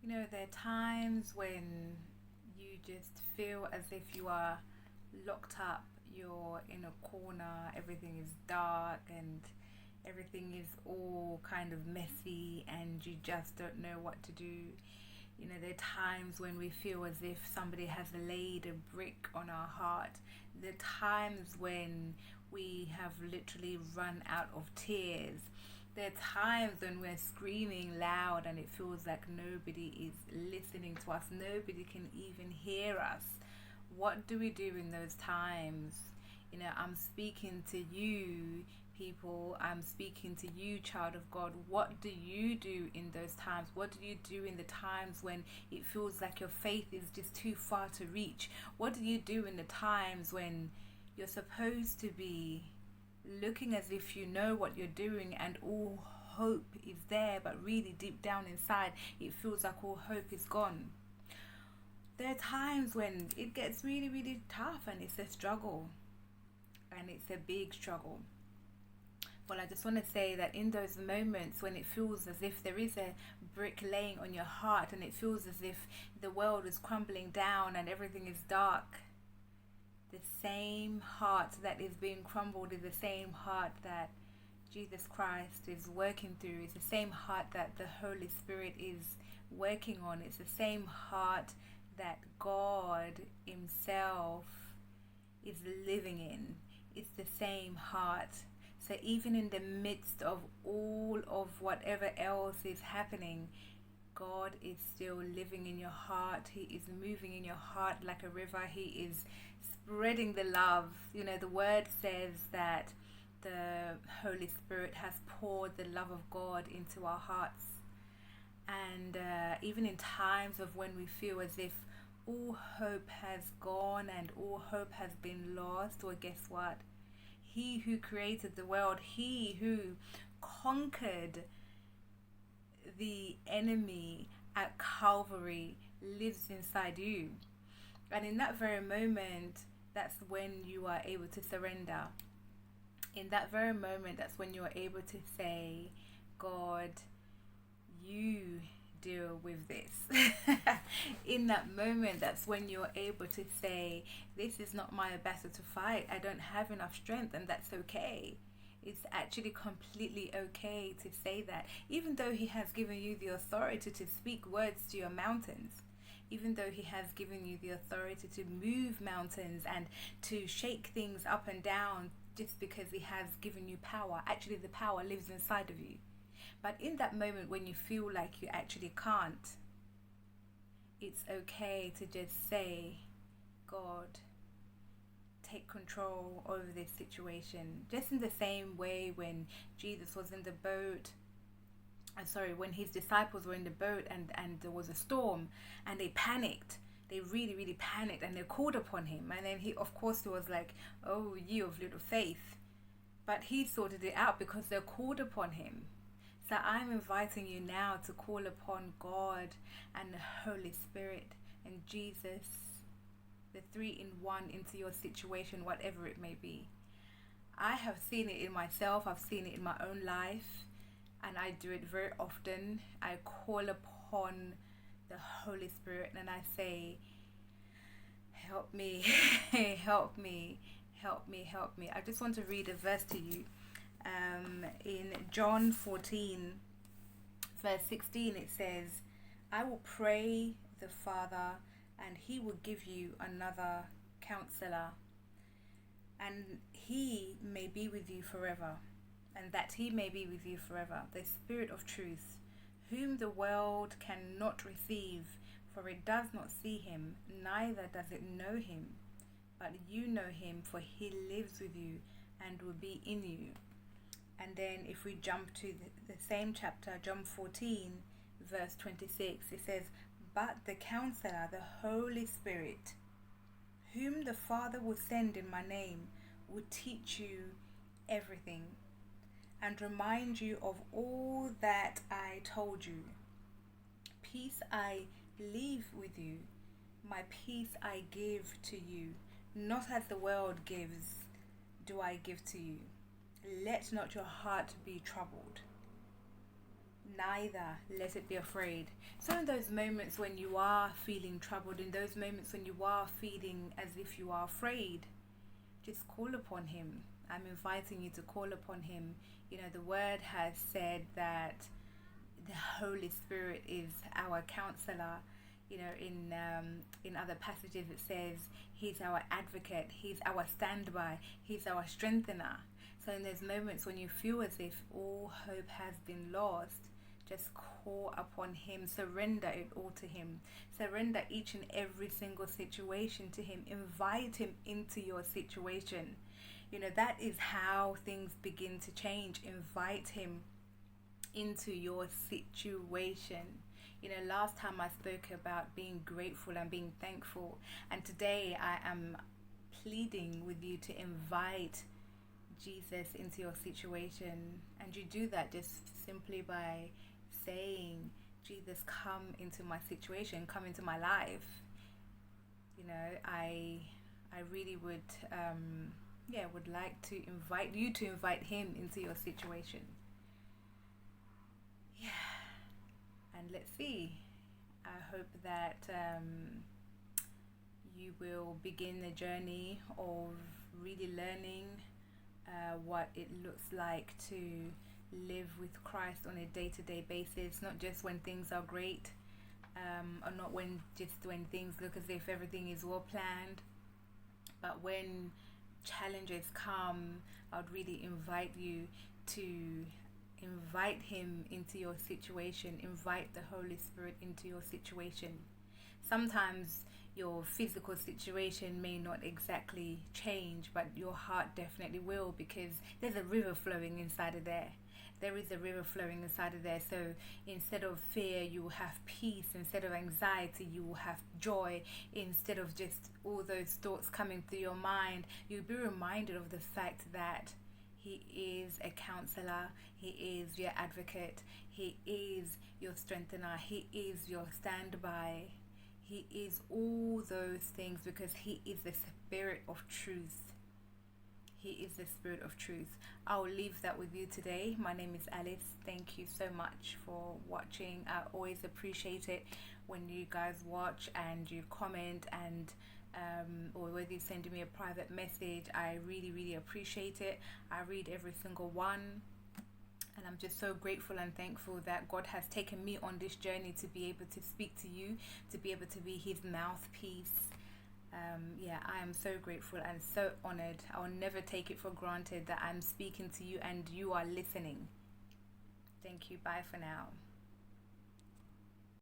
There are times when you just feel as if you are locked up, you're in a corner, everything is dark and everything is all kind of messy and you just don't know what to do. There are times when we feel as if somebody has laid a brick on our heart. There are times when we have literally run out of tears. There are times when we're screaming loud and it feels like nobody is listening to us. Nobody can even hear us. What do we do in those times? I'm speaking to you, people. I'm speaking to you, child of God. What do you do in those times? What do you do in the times when it feels like your faith is just too far to reach? What do you do in the times when you're supposed to be looking as if you know what you're doing and all hope is there, but really deep down inside, it feels like all hope is gone? There are times when it gets really, really tough and it's a struggle, and it's a big struggle. Well, I just want to say that in those moments when it feels as if there is a brick laying on your heart and it feels as if the world is crumbling down and everything is dark, the same heart that is being crumbled is the same heart that Jesus Christ is working through. It's the same heart that the Holy Spirit is working on. It's the same heart that God Himself is living in. It's the same heart. So even in the midst of all of whatever else is happening, God is still living in your heart. He is moving in your heart like a river. He is spreading the love. The word says that the Holy Spirit has poured the love of God into our hearts. And even in times of when we feel as if all hope has gone and all hope has been lost, well, guess what? He who created the world, He who conquered the enemy at Calvary, lives inside you. And in that very moment, that's when you are able to surrender. In that very moment, that's when you are able to say, God, you deal with this. In that moment, that's when you're able to say, this is not my battle to fight. I don't have enough strength, and that's okay. It's actually completely okay to say that. Even though He has given you the authority to speak words to your mountains, even though He has given you the authority to move mountains and to shake things up and down, just because He has given you power. Actually, the power lives inside of you. But in that moment when you feel like you actually can't, it's okay to just say, God, take control over this situation. Just in the same way when Jesus was in the boat, when His disciples were in the boat and there was a storm and they panicked. They really, really panicked and they called upon Him. And then He, of course, He was like, oh, you of little faith. But He sorted it out because they called upon Him. So I'm inviting you now to call upon God and the Holy Spirit and Jesus, the three in one, into your situation, whatever it may be. I have seen it in myself, I've seen it in my own life, and I do it very often. I call upon the Holy Spirit and I say, help me, help me, help me, help me. I just want to read a verse to you. In John 14, verse 16, it says, I will pray the Father, and He will give you another counselor, and He may be with you forever, and that He may be with you forever, the Spirit of truth, whom the world cannot receive, for it does not see Him, neither does it know Him. But you know Him, for He lives with you and will be in you. And then if we jump to the same chapter, John 14, verse 26, it says, but the Counselor, the Holy Spirit, whom the Father will send in my name, will teach you everything and remind you of all that I told you. Peace I leave with you, my peace I give to you. Not as the world gives, do I give to you. Let not your heart be troubled, neither let it be afraid. So in those moments when you are feeling troubled, in those moments when you are feeling as if you are afraid, just call upon him. I'm inviting you to call upon him. You know, the word has said that the Holy Spirit is our counselor. You know, in other passages it says he's our advocate, he's our standby, he's our strengthener. So in those moments when you feel as if all hope has been lost, just call upon him, surrender it all to him, surrender each and every single situation to him, invite him into your situation. You know, that is how things begin to change. Invite him into your situation. You know, last time I spoke about being grateful and being thankful, and today I am pleading with you to invite Jesus into your situation. And you do that just simply by saying, Jesus, come into my situation, come into my life. You know, I really would would like to invite you to invite him into your situation. Yeah. And let's see. I hope that you will begin the journey of really learning what it looks like to live with Christ on a day-to-day basis, not just when things are great, or not when things look as if everything is well planned, but when challenges come, I would really invite you to invite him into your situation, invite the Holy Spirit into your situation. Sometimes your physical situation may not exactly change, but your heart definitely will, because there's a river flowing inside of there. There is a river flowing inside of there. So instead of fear, you will have peace. Instead of anxiety, you will have joy. Instead of just all those thoughts coming through your mind, you'll be reminded of the fact that he is a counselor, he is your advocate, he is your strengthener, he is your standby. He is all those things because he is the Spirit of truth. He is the Spirit of truth. I'll leave that with you today. My name is Alice. Thank you so much for watching. I always appreciate it when you guys watch and you comment, and or whether you send me a private message. I really appreciate it. I read every single one. And I'm just so grateful and thankful that God has taken me on this journey to be able to speak to you, to be able to be his mouthpiece. I am so grateful and so honored. I'll never take it for granted that I'm speaking to you and you are listening. Thank you. Bye for now.